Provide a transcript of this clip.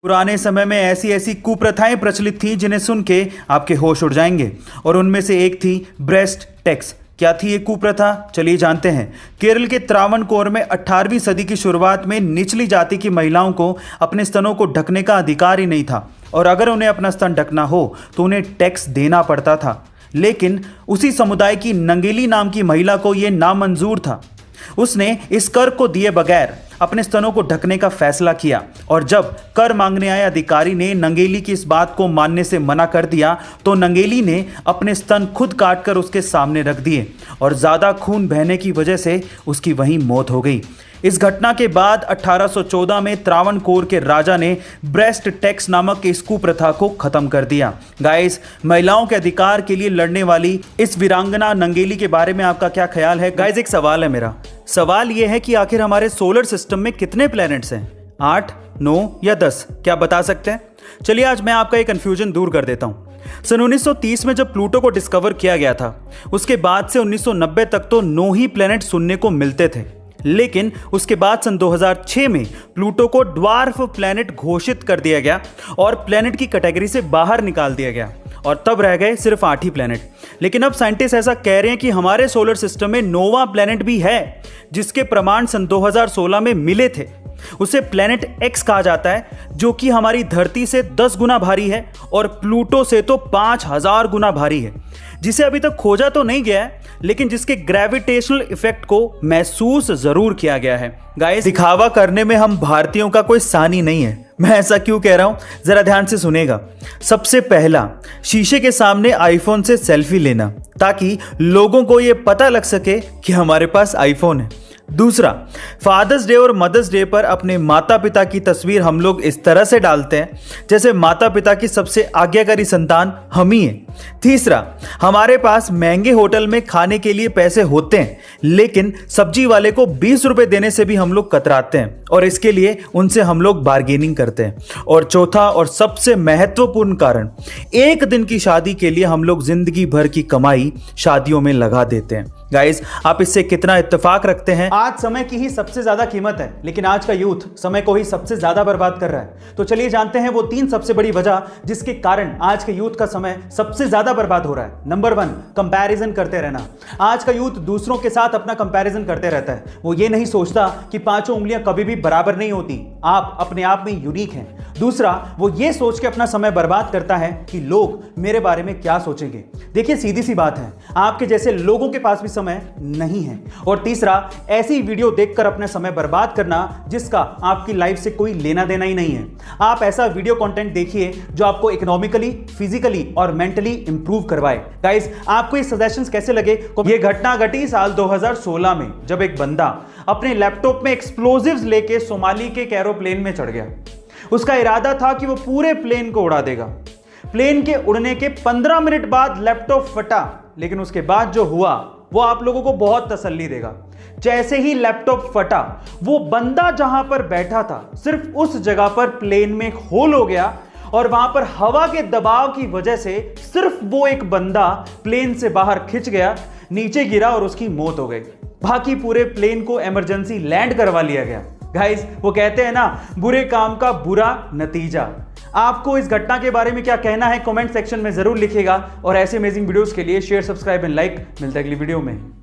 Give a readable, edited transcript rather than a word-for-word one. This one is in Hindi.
पुराने समय में ऐसी ऐसी कुप्रथाएं प्रचलित थी जिन्हें सुन के आपके होश उड़ जाएंगे, और उनमें से एक थी ब्रेस्ट टैक्स। क्या थी ये कुप्रथा, चलिए जानते हैं। केरल के त्रावणकोर में 18वीं सदी की शुरुआत में निचली जाति की महिलाओं को अपने स्तनों को ढकने का अधिकार ही नहीं था, और अगर उन्हें अपना स्तन ढकना हो तो उन्हें टैक्स देना पड़ता था। लेकिन उसी समुदाय की नंगेली नाम की महिला को यह नामंजूर था। उसने इस कर को दिए बगैर अपने स्तनों को ढकने का फैसला किया, और जब कर मांगने आए अधिकारी ने नंगेली की इस बात को मानने से मना कर दिया तो नंगेली ने अपने स्तन खुद काटकर उसके सामने रख दिए, और ज़्यादा खून बहने की वजह से उसकी वहीं मौत हो गई। इस घटना के बाद 1814 में त्रावणकोर के राजा ने ब्रेस्ट टैक्स नामक इस कुप्रथा को खत्म कर दिया। गाइस, महिलाओं के अधिकार के लिए लड़ने वाली इस वीरांगना नंगेली के बारे में आपका क्या ख्याल है? गाइस, एक सवाल है मेरा। सवाल यह है कि आखिर हमारे सोलर सिस्टम में कितने प्लैनेट्स हैं? 8, 9 या 10? क्या बता सकते हैं? चलिए आज मैं आपका ये कंफ्यूजन दूर कर देता हूं। सन 1930 में जब प्लूटो को डिस्कवर किया गया था, उसके बाद से 1990 तक तो 9 ही प्लैनेट सुनने को मिलते थे। लेकिन उसके बाद सन 2006 में प्लूटो को ड्वार्फ प्लैनेट घोषित कर दिया गया और प्लैनेट की कैटेगरी से बाहर निकाल दिया गया, और तब रह गए सिर्फ 8 ही प्लैनेट। लेकिन अब साइंटिस्ट ऐसा कह रहे हैं कि हमारे सोलर सिस्टम में 9वां प्लैनेट भी है, जिसके प्रमाण सन 2016 में मिले थे। उसे प्लैनेट एक्स कहा जाता है, जो कि हमारी धरती से 10 गुना भारी है और प्लूटो से तो 5000 गुना भारी है, जिसे अभी तक खोजा तो नहीं गया है, लेकिन जिसके ग्रेविटेशनल इफेक्ट को महसूस जरूर किया गया है। गाइस, दिखावा करने में हम भारतीयों का कोई सानी नहीं है। मैं ऐसा क्यों कह रहा हूं, जरा ध्यान से सुनेगा। सबसे पहला, शीशे के सामने आईफोन से सेल्फी लेना, ताकि लोगों को यह पता लग सके कि हमारे पास आईफोन है। दूसरा, फादर्स डे और मदर्स डे पर अपने माता पिता की तस्वीर हम लोग इस तरह से डालते हैं जैसे माता पिता की सबसे आज्ञाकारी संतान हम ही हैं। तीसरा, हमारे पास महंगे होटल में खाने के लिए पैसे होते हैं, लेकिन सब्जी वाले को 20 रुपए देने से भी हम लोग कतराते हैं, और इसके लिए उनसे हम लोग बार्गेनिंग करते हैं। और चौथा और सबसे महत्वपूर्ण कारण, एक दिन की शादी के लिए हम लोग जिंदगी भर की कमाई शादियों में लगा देते हैं। गाइस, आप इससे कितना इत्तेफाक रखते हैं? आज समय की ही सबसे ज्यादा कीमत है, लेकिन आज का यूथ समय को ही सबसे ज्यादा बर्बाद कर रहा है। तो चलिए जानते हैं वो 3 सबसे बड़ी वजह जिसके कारण आज के यूथ का समय सबसे ज्यादा बर्बाद हो रहा है। नंबर 1, कंपैरिजन करते रहना। आज का यूथ दूसरों के साथ अपना कंपैरिजन करते रहता है। वो ये नहीं सोचता कि 5 उंगलियां कभी भी बराबर नहीं होती, आप अपने आप में यूनिक हैं। दूसरा, वो ये सोच के अपना समय बर्बाद करता है कि लोग मेरे बारे में क्या सोचेंगे। देखिए, सीधी सी बात है, आपके जैसे लोगों के पास भी समय नहीं है। और तीसरा, ऐसी वीडियो देखकर अपना समय बर्बाद करना जिसका आपकी लाइफ से कोई लेना देना ही नहीं है। आप ऐसा वीडियो कंटेंट देखिए जो आपको इकोनॉमिकली, फिजिकली और मेंटली इंप्रूव करवाए। गाइस, आपको ये सजेशंस कैसे लगे? ये घटना घटी साल 2016 में, जब एक बंदा अपने लैपटॉप में एक्सप्लोजिव्स लेके सोमाली के एक एरोप्लेन में चढ़ गया। उसका इरादा था कि वो पूरे प्लेन को उड़ा देगा। प्लेन के उड़ने के 15 मिनट बाद लैपटॉप फटा, लेकिन उसके बाद जो हुआ वो आप लोगों को बहुत तसल्ली देगा। जैसे ही लैपटॉप फटा, वो बंदा जहां पर बैठा था, सिर्फ उस जगह पर प्लेन में एक होल हो गया, और वहां पर हवा के दबाव की वजह से सिर्फ वो एक बंदा प्लेन से बाहर खिंच गया, नीचे गिरा और उसकी मौत हो गई। बाकी पूरे प्लेन को इमरजेंसी लैंड करवा लिया गया। गाइस, वो कहते हैं ना, बुरे काम का बुरा नतीजा। आपको इस घटना के बारे में क्या कहना है? कमेंट सेक्शन में जरूर लिखिएगा, और ऐसे अमेजिंग वीडियोस के लिए शेयर, सब्सक्राइब एंड लाइक। मिलते हैं अगली वीडियो में।